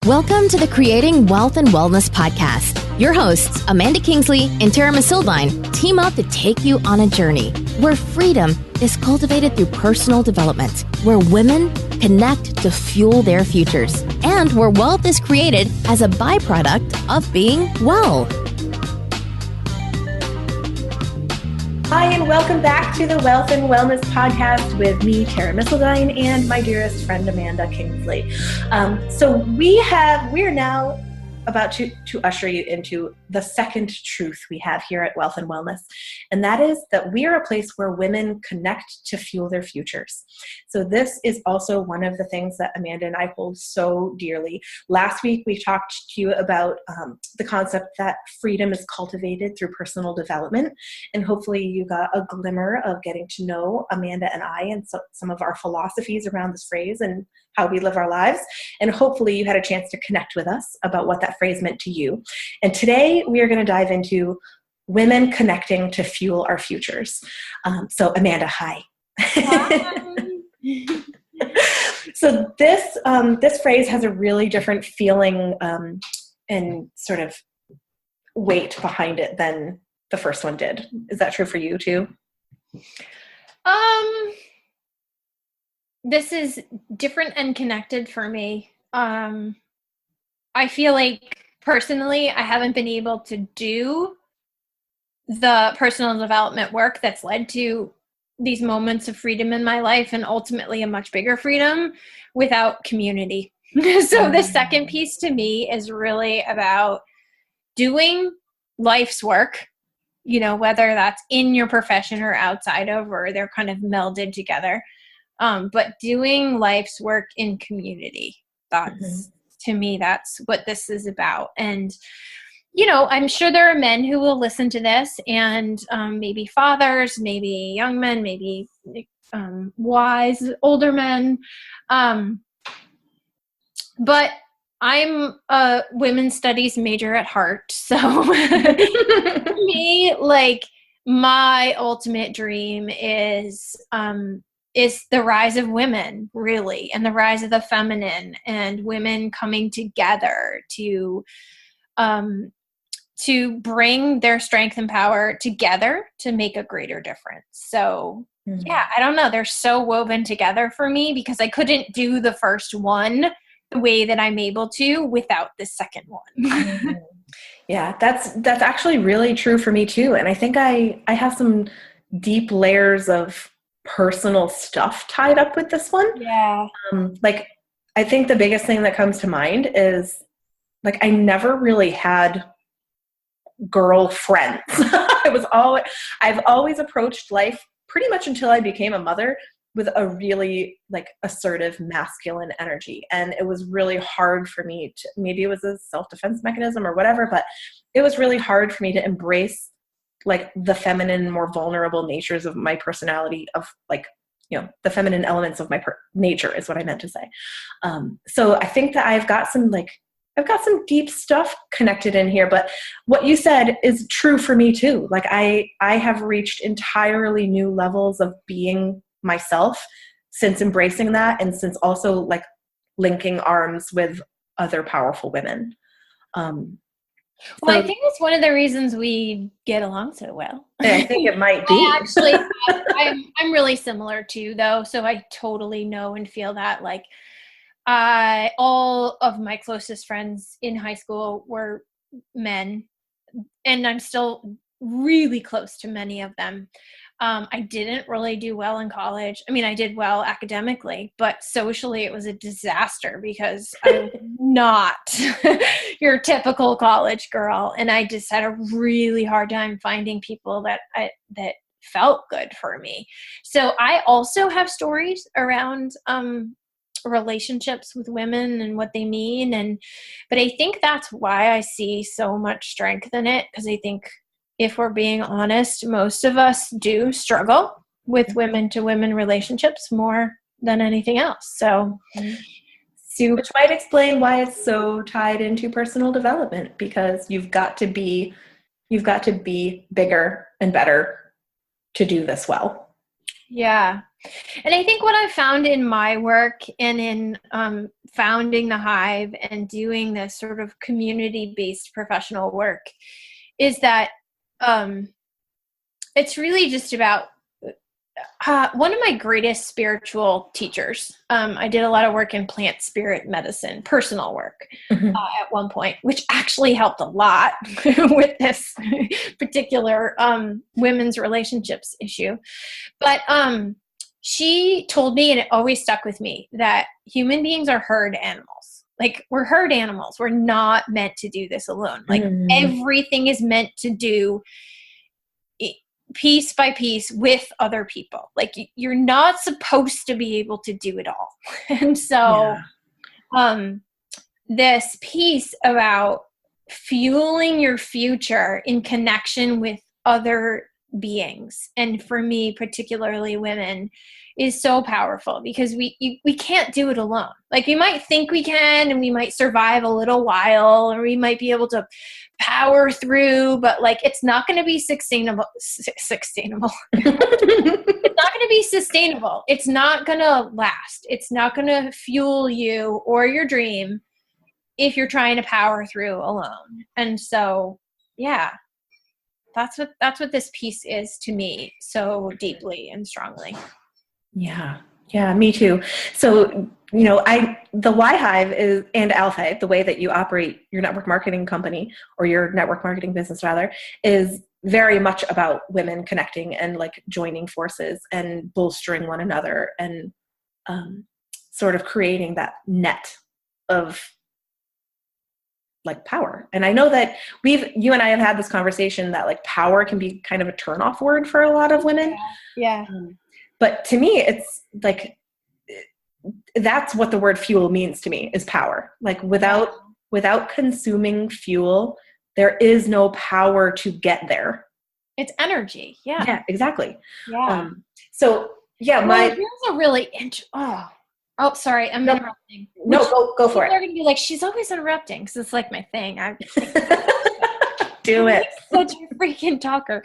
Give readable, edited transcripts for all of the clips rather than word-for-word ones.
Welcome to the Creating Wealth and Wellness podcast. Your hosts, Amanda Kingsley and Tara Masildine, team up to take you on a journey where freedom is cultivated through personal development, where women connect to fuel their futures, and where wealth is created as a byproduct of being well. Hi, and welcome back to the Wealth and Wellness podcast with me, Tara Masildine, and my dearest friend, Amanda Kingsley. We are now about to usher you into the second truth we have here at Wealth and Wellness, and that is that we are a place where women connect to fuel their futures. So this is also one of the things that Amanda and I hold so dearly. Last week, we talked to you about the concept that freedom is cultivated through personal development, and hopefully you got a glimmer of getting to know Amanda and I and some of our philosophies around this phrase and how we live our lives. And hopefully you had a chance to connect with us about what that phrase meant to you. And today we are going to dive into women connecting to fuel our futures. So Amanda, hi. So this phrase has a really different feeling and sort of weight behind it than the first one did. Is that true for you too? This is different and connected for me. I feel like personally, I haven't been able to do the personal development work that's led to these moments of freedom in my life and ultimately a much bigger freedom without community. So the second piece to me is really about doing life's work, you know, whether that's in your profession or outside of, or they're kind of melded together. But doing life's work in community, that's to me, that's what this is about. And, you know, I'm sure there are men who will listen to this and maybe fathers, maybe young men, maybe wise older men. But I'm a women's studies major at heart. So for me, like, my ultimate dream is the rise of women, really, and the rise of the feminine, and women coming together to bring their strength and power together to make a greater difference. So yeah, I don't know. They're so woven together for me because I couldn't do the first one the way that I'm able to without the second one. Yeah, that's actually really true for me too. And I think I have some deep layers of personal stuff tied up with this one. Yeah. Like, I think the biggest thing that comes to mind is, like, I never really had girlfriends. I've always approached life pretty much until I became a mother with a really, like, assertive masculine energy. And it was really hard for me to, maybe it was a self-defense mechanism or whatever, but it was really hard for me to embrace, like, the feminine, more vulnerable natures of my personality, of, like, you know, the feminine elements of my nature is what I meant to say. So I think that I've got some deep stuff connected in here, but what you said is true for me too. Like, I have reached entirely new levels of being myself since embracing that, and since also, like, linking arms with other powerful women. Well, I think that's one of the reasons we get along so well. I think it might be. I'm really similar too, though. So I totally know and feel that. Like, all of my closest friends in high school were men, and I'm still really close to many of them. I didn't really do well in college. I mean, I did well academically, but socially it was a disaster because I'm not your typical college girl. And I just had a really hard time finding people that felt good for me. So I also have stories around relationships with women and what they mean. But I think that's why I see so much strength in it, because I think, if we're being honest, most of us do struggle with women to women relationships more than anything else. So, which might explain why it's so tied into personal development, because you've got to be bigger and better to do this well. Yeah. And I think what I found in my work and in founding the Hive and doing this sort of community-based professional work is that it's really just about one of my greatest spiritual teachers. I did a lot of work in plant spirit medicine, personal work at one point, which actually helped a lot with this particular women's relationships issue. But she told me, and it always stuck with me, that human beings are herd animals. Like, we're herd animals. We're not meant to do this alone. Like, everything is meant to do piece by piece with other people. Like, you're not supposed to be able to do it all. And so this piece about fueling your future in connection with other beings, and for me particularly women, is so powerful because we can't do it alone. Like, we might think we can, and we might survive a little while, or we might be able to power through, but like, it's not going to be sustainable. It's not going to be sustainable. It's not going to last. It's not going to fuel you or your dream if you're trying to power through alone. And so, yeah, that's what this piece is to me, so deeply and strongly. Yeah. Yeah, me too. So, the Y Hive is, and Alpha, the way that you operate your network marketing company, or your network marketing business rather, is very much about women connecting and like joining forces and bolstering one another and sort of creating that net of like power. And I know that you and I have had this conversation that like power can be kind of a turnoff word for a lot of women. Yeah. But to me, it's like, that's what the word fuel means to me, is power. Like, without consuming fuel, there is no power to get there. It's energy. Yeah. Yeah, exactly. Yeah. Here's a really Oh, sorry. I'm interrupting. No, go for it. They're going to be like, she's always interrupting, because it's like my thing. Do it. Such a freaking talker.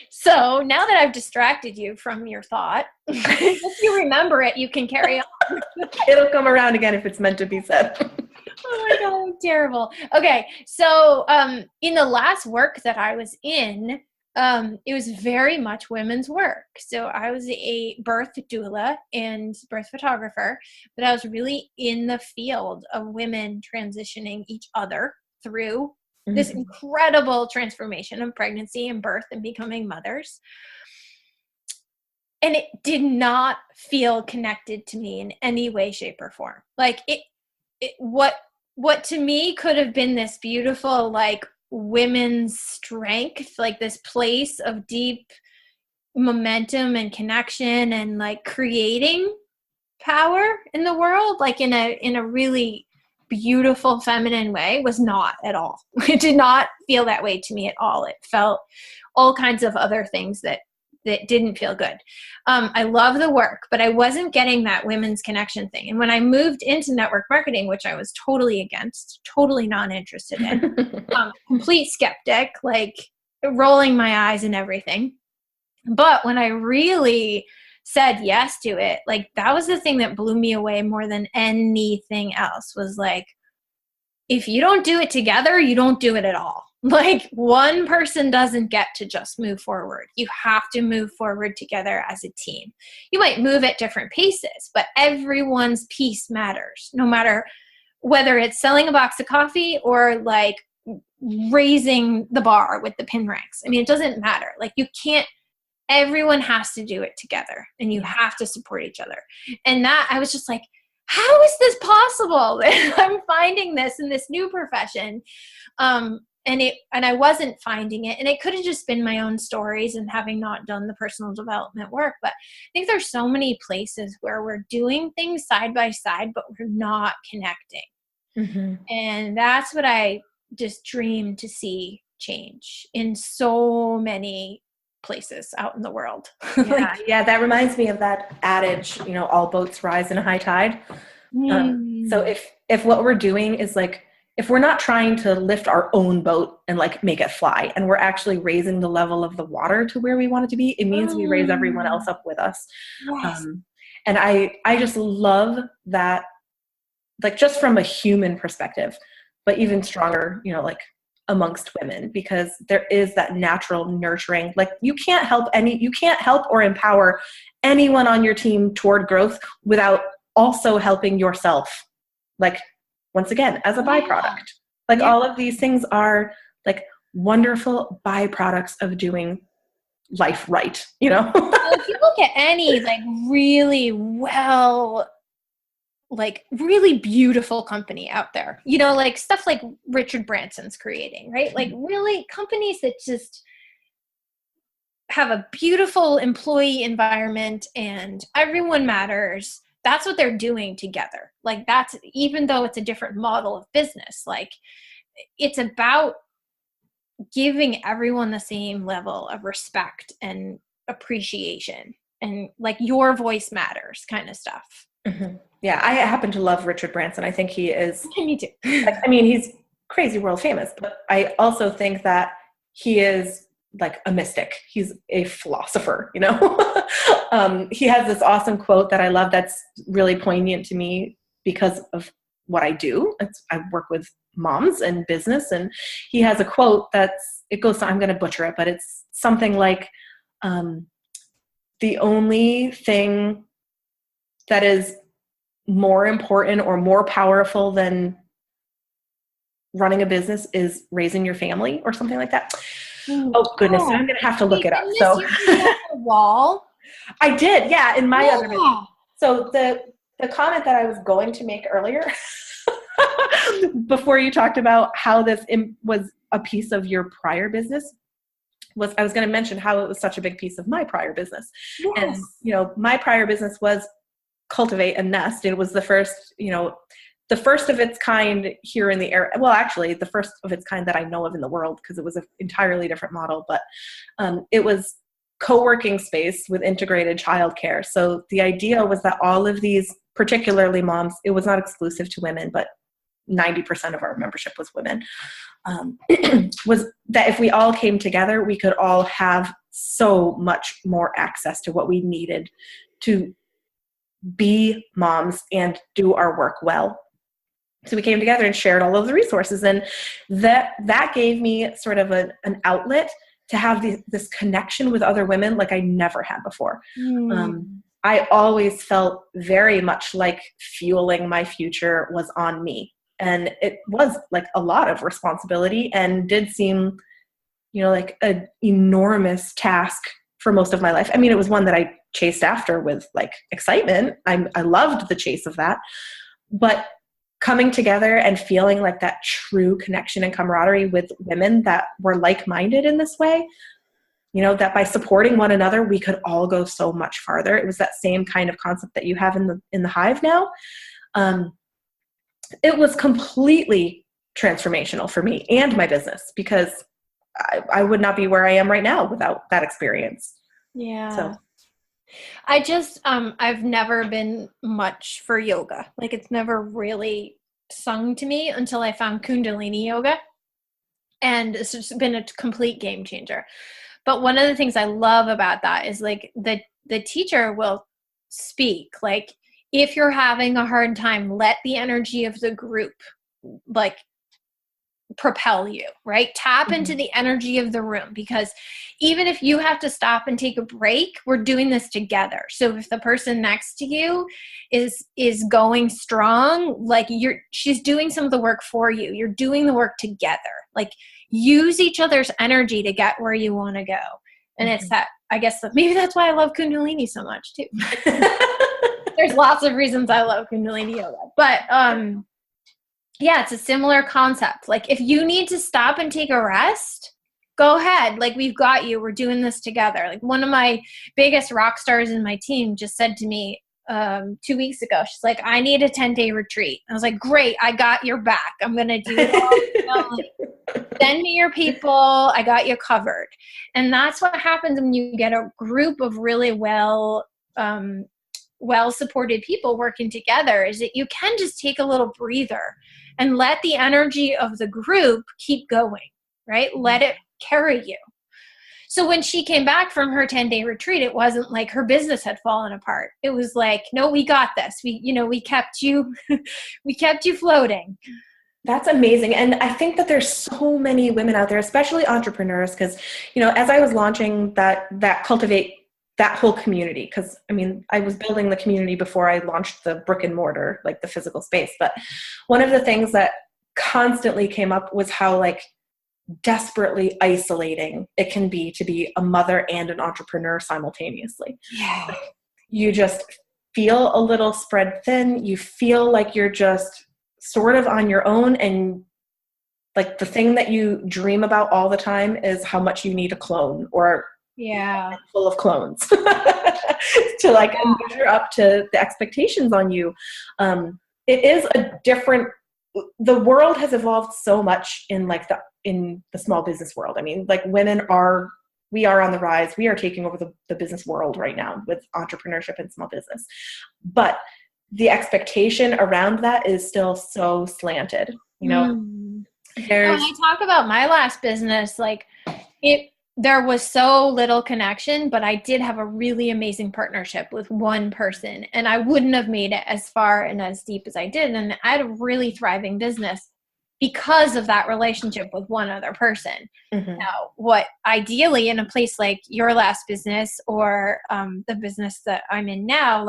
So now that I've distracted you from your thought, if you remember it, you can carry on. It'll come around again if it's meant to be said. Oh my God, I'm terrible. Okay. So in the last work that I was in, it was very much women's work. So I was a birth doula and birth photographer, but I was really in the field of women transitioning each other through this incredible transformation of pregnancy and birth and becoming mothers. And it did not feel connected to me in any way, shape, or form. Like, what to me could have been this beautiful, like, women's strength, like this place of deep momentum and connection and like creating power in the world, like in a really beautiful feminine way, was not at all. It did not feel that way to me at all. It felt all kinds of other things that didn't feel good. I love the work, but I wasn't getting that women's connection thing. And when I moved into network marketing, which I was totally against, totally not interested in, complete skeptic, like rolling my eyes and everything. But when I really said yes to it, like, that was the thing that blew me away more than anything else, was like, if you don't do it together, you don't do it at all. Like, one person doesn't get to just move forward. You have to move forward together as a team. You might move at different paces, but everyone's piece matters, no matter whether it's selling a box of coffee or like raising the bar with the pin ranks. I mean, it doesn't matter. Like, everyone has to do it together, and you have to support each other. And that, I was just like, how is this possible? I'm finding this in this new profession. And I wasn't finding it, and it could have just been my own stories and having not done the personal development work. But I think there's so many places where we're doing things side by side, but we're not connecting. And that's what I just dream to see change in so many places out in the world. Yeah, that reminds me of that adage, all boats rise in a high tide. So if what we're doing is like if we're not trying to lift our own boat and like make it fly, and we're actually raising the level of the water to where we want it to be, it means we raise everyone else up with us. Yes. And I just love that, like just from a human perspective, but even stronger, you know, like amongst women, because there is that natural nurturing. Like you can't help or empower anyone on your team toward growth without also helping yourself. Like, once again, as a byproduct, like all of these things are like wonderful byproducts of doing life right, you know? Well, if you look at any like really really beautiful company out there, you know, like stuff like Richard Branson's creating, right? Like really companies that just have a beautiful employee environment and everyone matters. That's what they're doing together. Like that's, even though it's a different model of business, like it's about giving everyone the same level of respect and appreciation and like your voice matters kind of stuff. Mm-hmm. Yeah. I happen to love Richard Branson. I think he is, Me too. like, I mean, he's crazy world famous, but I also think that he is like a mystic. He's a philosopher, you know? He has this awesome quote that I love that's really poignant to me because of what I do. I work with moms and business, and he has a quote I'm going to butcher it, but it's something like, the only thing that is more important or more powerful than running a business is raising your family, or something like that. Oh goodness, I'm going to have to look it up. So the wall. I did, yeah, in my other video. So the comment that I was going to make earlier, before you talked about how this was a piece of your prior business, I was going to mention how it was such a big piece of my prior business. Yes. And, you know, my prior business was Cultivate and Nest. It was the first of its kind here in the area. Well, actually, the first of its kind that I know of in the world, because it was an entirely different model. But it was co-working space with integrated childcare. So the idea was that all of these, particularly moms, it was not exclusive to women, but 90% of our membership was women, was that if we all came together, we could all have so much more access to what we needed to be moms and do our work well. So we came together and shared all of the resources, and that gave me sort of an outlet to have this connection with other women like I never had before. I always felt very much like fueling my future was on me, and it was like a lot of responsibility and did seem, you know, like an enormous task for most of my life. I mean, it was one that I chased after with like excitement. I loved the chase of that, but coming together and feeling like that true connection and camaraderie with women that were like-minded in this way, you know, that by supporting one another, we could all go so much farther. It was that same kind of concept that you have in the Hive now. It was completely transformational for me and my business, because I would not be where I am right now without that experience. Yeah. So I just, I've never been much for yoga. Like it's never really sung to me until I found Kundalini Yoga. And it's just been a complete game changer. But one of the things I love about that is like the teacher will speak. Like if you're having a hard time, let the energy of the group like propel you, right? Tap into the energy of the room, because even if you have to stop and take a break, we're doing this together. So if the person next to you is going strong, like she's doing some of the work for you. You're doing the work together. Like use each other's energy to get where you want to go. And it's that, I guess maybe that's why I love Kundalini so much too. There's lots of reasons I love Kundalini Yoga, but yeah, it's a similar concept. Like if you need to stop and take a rest, go ahead. Like we've got you. We're doing this together. Like one of my biggest rock stars in my team just said to me 2 weeks ago, she's like, I need a 10-day retreat. I was like, great. I got your back. I'm going to do it all. Send me your people. I got you covered. And that's what happens when you get a group of really well-supported people working together, is that you can just take a little breather and let the energy of the group keep going, right? Let it carry you. So when she came back from her 10-day retreat, it wasn't like her business had fallen apart. It was like, no, we got this. We kept you, we kept you floating. That's amazing. And I think that there's so many women out there, especially entrepreneurs, because, as I was launching that cultivate that whole community, because I was building the community before I launched the brick and mortar, like the physical space. But one of the things that constantly came up was how desperately isolating it can be to be a mother and an entrepreneur simultaneously. Yeah. You just feel a little spread thin. You feel like you're just sort of on your own, and like the thing that you dream about all the time is how much you need a clone or full of clones to measure up to the expectations on you. It is the world has evolved so much in the small business world. We are on the rise. We are taking over the business world right now with entrepreneurship and small business. But the expectation around that is still so slanted. When I talk about my last business, there was so little connection, but I did have a really amazing partnership with one person, and I wouldn't have made it as far and as deep as I did. And I had a really thriving business because of that relationship with one other person. Mm-hmm. Now, what ideally in a place like your last business or the business that I'm in now,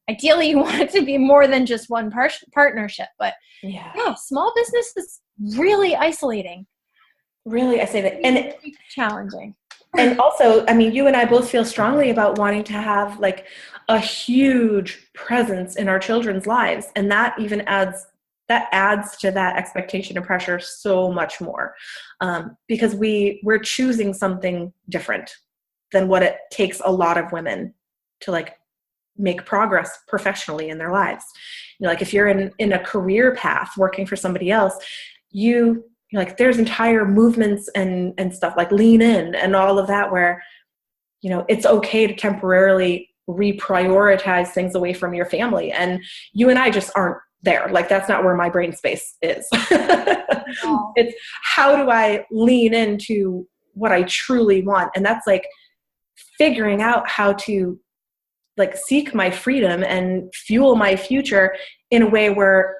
ideally you want it to be more than just one partnership. But yeah, small business is really isolating. Really, I say that. And it's challenging. And also, you and I both feel strongly about wanting to have a huge presence in our children's lives. And that even adds to that expectation and pressure so much more. Because we're choosing something different than what it takes a lot of women to make progress professionally in their lives. If you're in a career path working for somebody else, there's entire movements and stuff like Lean In and all of that where, it's okay to temporarily reprioritize things away from your family. And you and I just aren't there. That's not where my brain space is. Wow. It's how do I lean into what I truly want? And that's figuring out how to seek my freedom and fuel my future in a way where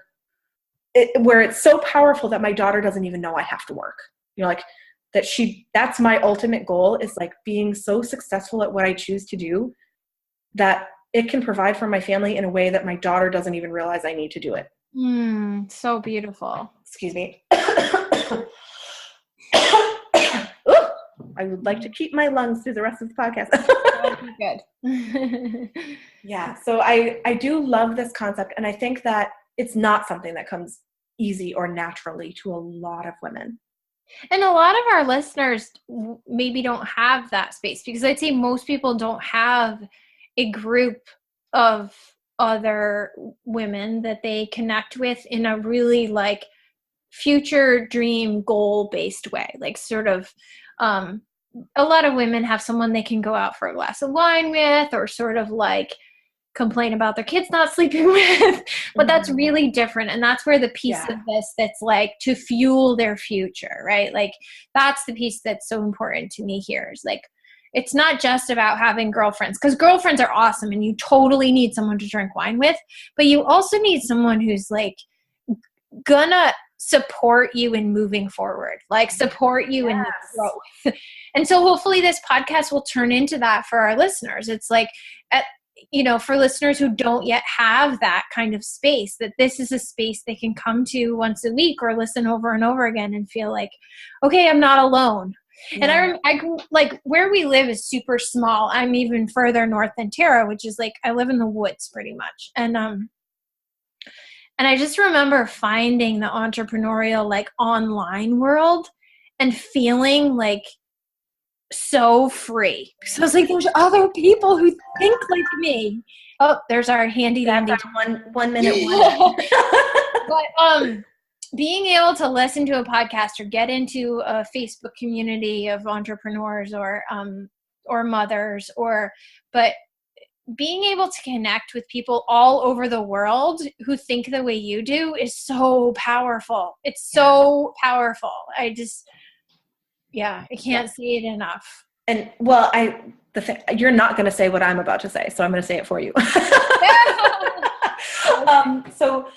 it's so powerful that my daughter doesn't even know I have to work. That's my ultimate goal, is being so successful at what I choose to do that it can provide for my family in a way that my daughter doesn't even realize I need to do it. So beautiful. Excuse me. I would like to keep my lungs through the rest of the podcast. Good. Yeah. So I do love this concept. And I think that it's not something that comes easy or naturally to a lot of women. And a lot of our listeners maybe don't have that space, because I'd say most people don't have a group of other women that they connect with in a really future dream goal based way. A lot of women have someone they can go out for a glass of wine with, or complain about their kids not sleeping with, but that's really different. And that's where the piece of this that's to fuel their future, right? That's the piece that's so important to me here, is it's not just about having girlfriends, because girlfriends are awesome and you totally need someone to drink wine with, but you also need someone who's gonna support you in moving forward, support you in growth. And so hopefully this podcast will turn into that for our listeners. It's for listeners who don't yet have that kind of space, that this is a space they can come to once a week or listen over and over again and feel okay, I'm not alone. Yeah. And I where we live is super small. I'm even further north than Tara, which is I live in the woods pretty much. And I just remember finding the entrepreneurial online world and feeling so free. So I was there's other people who think like me. Oh, there's our handy dandy 1 minute But being able to listen to a podcast or get into a Facebook community of entrepreneurs or mothers, but being able to connect with people all over the world who think the way you do is so powerful. It's so powerful. I can't say it enough. And well, you're not going to say what I'm about to say, so I'm going to say it for you. So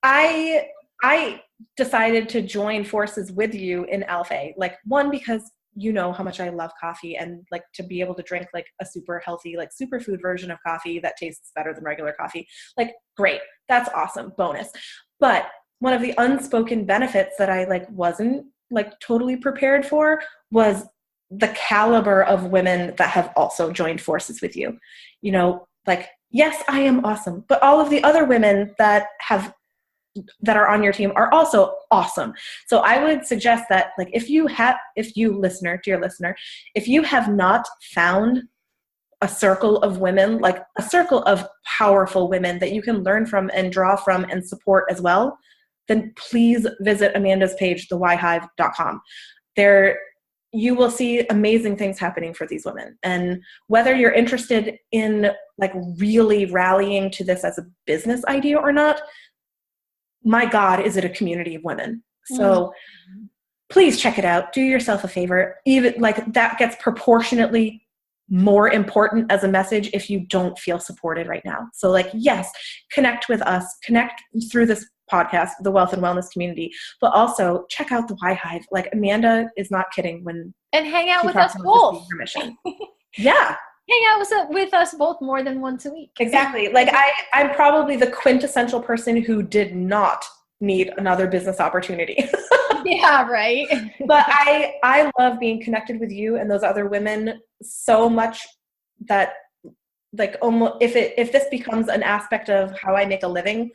I decided to join forces with you in Alpha. Like, one, because you know how much I love coffee, and like to be able to drink like a super healthy, like superfood version of coffee that tastes better than regular coffee. Like, great. That's awesome. Bonus. But one of the unspoken benefits that I like wasn't like totally prepared for was the caliber of women that have also joined forces with you. You know, like, yes, I am awesome, but all of the other women that are on your team are also awesome. So I would suggest that, like, if you listener, dear listener, if you have not found a circle of women, like a circle of powerful women that you can learn from and draw from and support as well, then please visit Amanda's page, thewhyhive.com. There you will see amazing things happening for these women. And whether you're interested in like really rallying to this as a business idea or not, my God, is it a community of women? So please check it out. Do yourself a favor. Even like that gets proportionately more important as a message if you don't feel supported right now. So like, yes, connect with us, connect through this podcast, the Wealth and Wellness Community, but also check out the Why Hive. Like, Amanda is not kidding when and hang out with us both. Yeah. Hang out with us both more than once a week. Exactly. Like I'm probably the quintessential person who did not need another business opportunity. Yeah, right. But I love being connected with you and those other women so much that like almost if this becomes an aspect of how I make a living,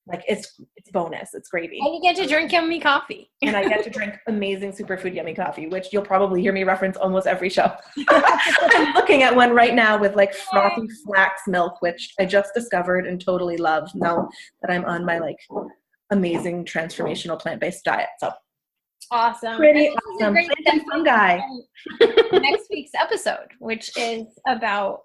like it's bonus. It's gravy. And you get to drink yummy coffee. And I get to drink amazing superfood yummy coffee, which you'll probably hear me reference almost every show. I'm looking at one right now with like frothy flax milk, which I just discovered and totally love now that I'm on my like amazing transformational plant-based diet. So awesome. Pretty awesome. Plant fun guy. Next week's episode, which is about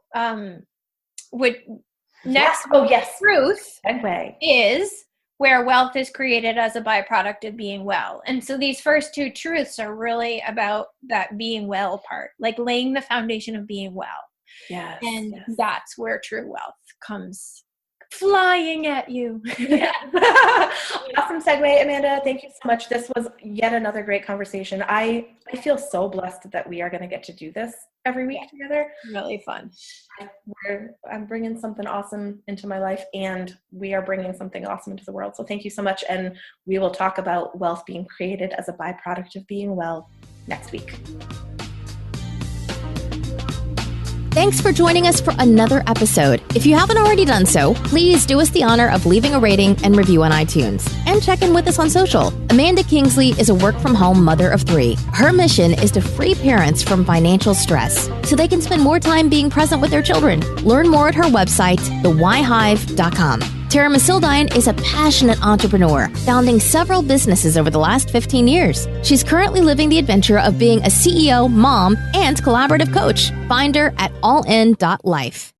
truth segue is where wealth is created as a byproduct of being well. And so these first two truths are really about that being well part, like laying the foundation of being well. Yes. And that's where true wealth comes flying at you. Yeah. Awesome segue, Amanda. Thank you so much. This was yet another great conversation. I feel so blessed that we are going to get to do this every week together. Really fun. I'm bringing something awesome into my life, and we are bringing something awesome into the world. So thank you so much. And we will talk about wealth being created as a byproduct of being well next week. Thanks for joining us for another episode. If you haven't already done so, please do us the honor of leaving a rating and review on iTunes. And check in with us on social. Amanda Kingsley is a work-from-home mother of 3. Her mission is to free parents from financial stress so they can spend more time being present with their children. Learn more at her website, thewhyhive.com. Tara Masildine is a passionate entrepreneur, founding several businesses over the last 15 years. She's currently living the adventure of being a CEO, mom, and collaborative coach. Find her at allin.life.